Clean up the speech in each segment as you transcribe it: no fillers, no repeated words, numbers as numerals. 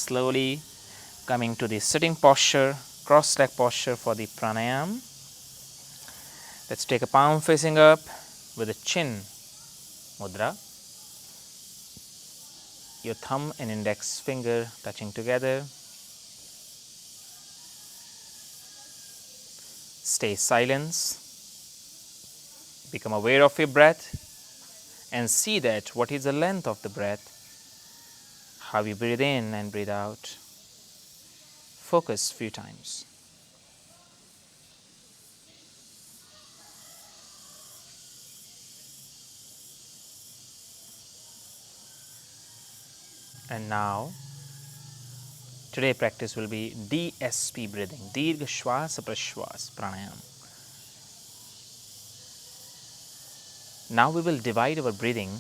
slowly coming to the sitting posture, cross leg posture for the pranayam. Let's take a palm facing up with a chin mudra. Your thumb and index finger touching together. Stay silent. Become aware of your breath and see that what is the length of the breath, how you breathe in and breathe out. Focus few times. And now, today practice will be D.S.P breathing, Dirgha Shwasa Prashwas Pranayam. Now we will divide our breathing.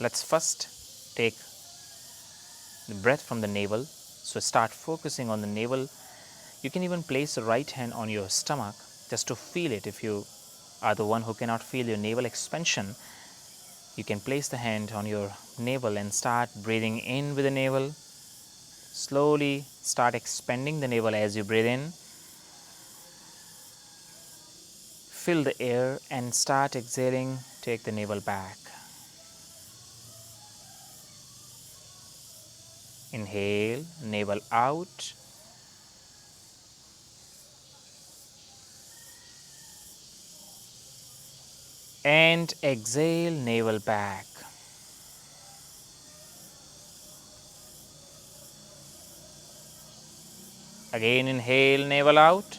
Let's first take the breath from the navel. So start focusing on the navel. You can even place the right hand on your stomach just to feel it. If you are the one who cannot feel your navel expansion, you can place the hand on your navel and start breathing in with the navel. Slowly start expanding the navel as you breathe in. Fill the air and start exhaling. Take the navel back. Inhale, navel out. And exhale, navel back. Again, inhale, navel out.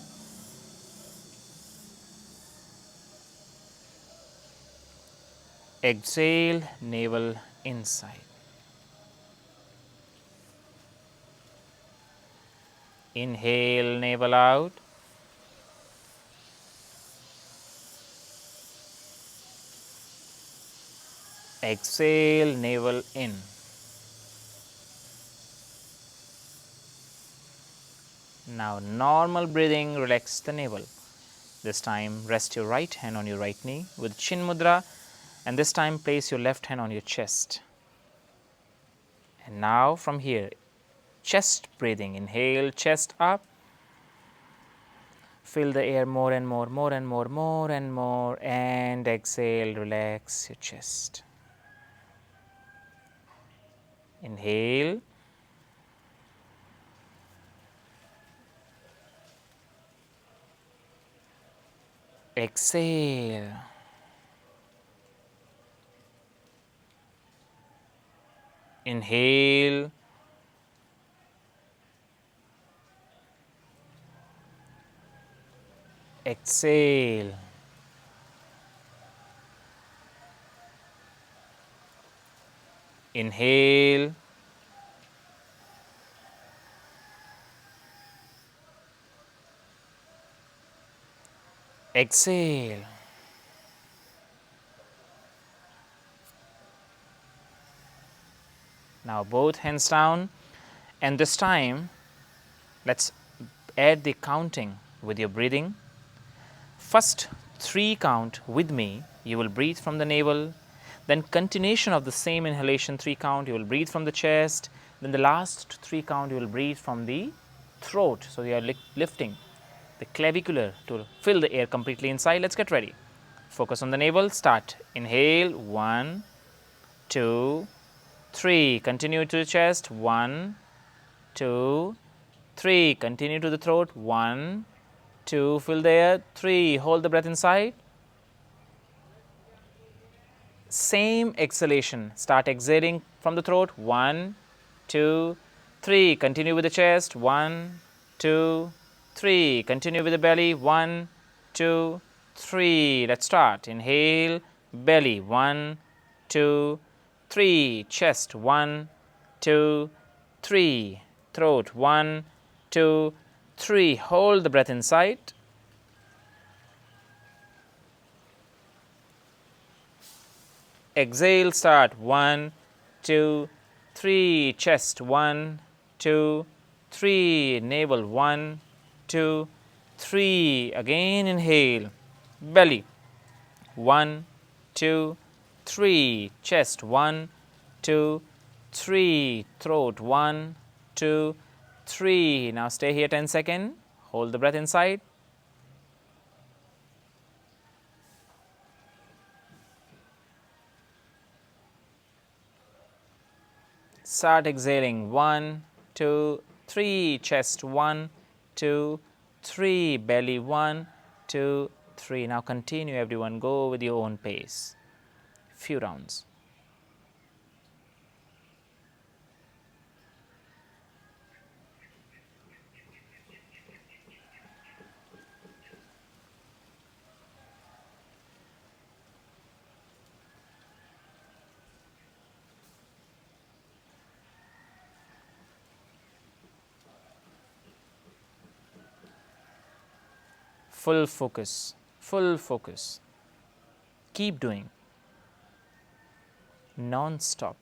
Exhale, navel inside. Inhale, navel out. Exhale, navel in. Now, normal breathing, relax the navel. This time, rest your right hand on your right knee with chin mudra, and this time, place your left hand on your chest. And now, from here, chest breathing. Inhale, chest up. Fill the air more and more, more and more, more and more, and exhale, relax your chest. Inhale. Exhale. Inhale. Exhale. Inhale. Exhale. Now both hands down, and this time let's add the counting with your breathing. First 3 count with me, you will breathe from the navel, then continuation of the same inhalation 3 count, you will breathe from the chest, then the last 3 count you will breathe from the throat. So you are lifting the clavicular to fill the air completely inside. Let's get ready. Focus on the navel. Start. Inhale. 1, 2, 3. Continue to the chest. 1, 2, 3. Continue to the throat. 1, 2. Fill the air. 3. Hold the breath inside. Same exhalation. Start exhaling from the throat. 1, 2, 3. Continue with the chest. 1, 2, 3. Continue with the belly. 1, 2, 3. Let's start. Inhale, belly. 1, 2, 3. Chest. 1, 2, 3. Throat. 1, 2, 3. Hold the breath inside. Exhale, start. 1, 2, 3. Chest. 1, 2, 3. Navel. 1, 2, 3. Again inhale. Belly. 1, 2, 3. Chest. 1, 2, 3. Throat, 1, 2, 3. Now stay here 10 seconds. Hold the breath inside. Start exhaling. 1, 2, 3. Chest, 1, 2, 3. Belly, 1, 2, 3. Now continue, everyone. Go with your own pace. Few rounds. Full focus. Full focus. Keep doing. Non-stop.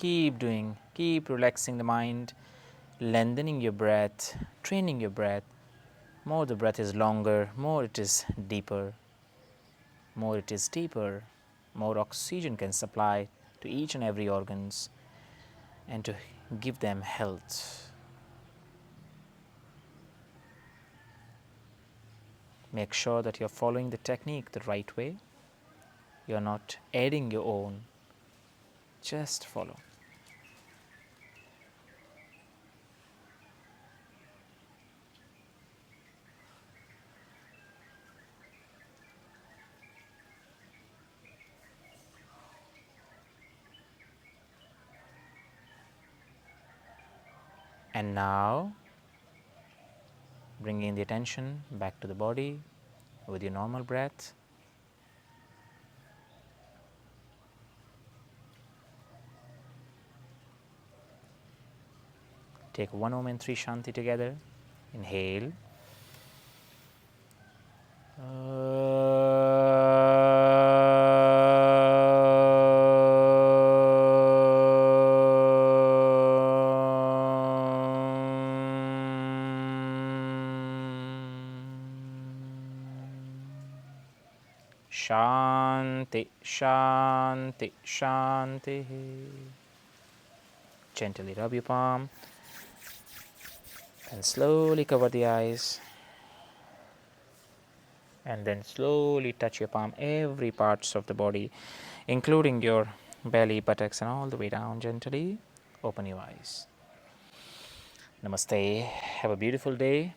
Keep doing. Keep relaxing the mind, lengthening your breath, training your breath. More the breath is longer, more it is deeper. More it is deeper, more oxygen can supply to each and every organs and to give them health. Make sure that you're following the technique the right way. You're not adding your own. Just follow. And now, bringing the attention back to the body with your normal breath. Take 1 Om and 3 Shanti together. Inhale. Shanti, Shanti, Shanti. Gently rub your palm and slowly cover the eyes. And then slowly touch your palm every parts of the body, including your belly, buttocks, and all the way down. Gently open your eyes. Namaste. Have a beautiful day.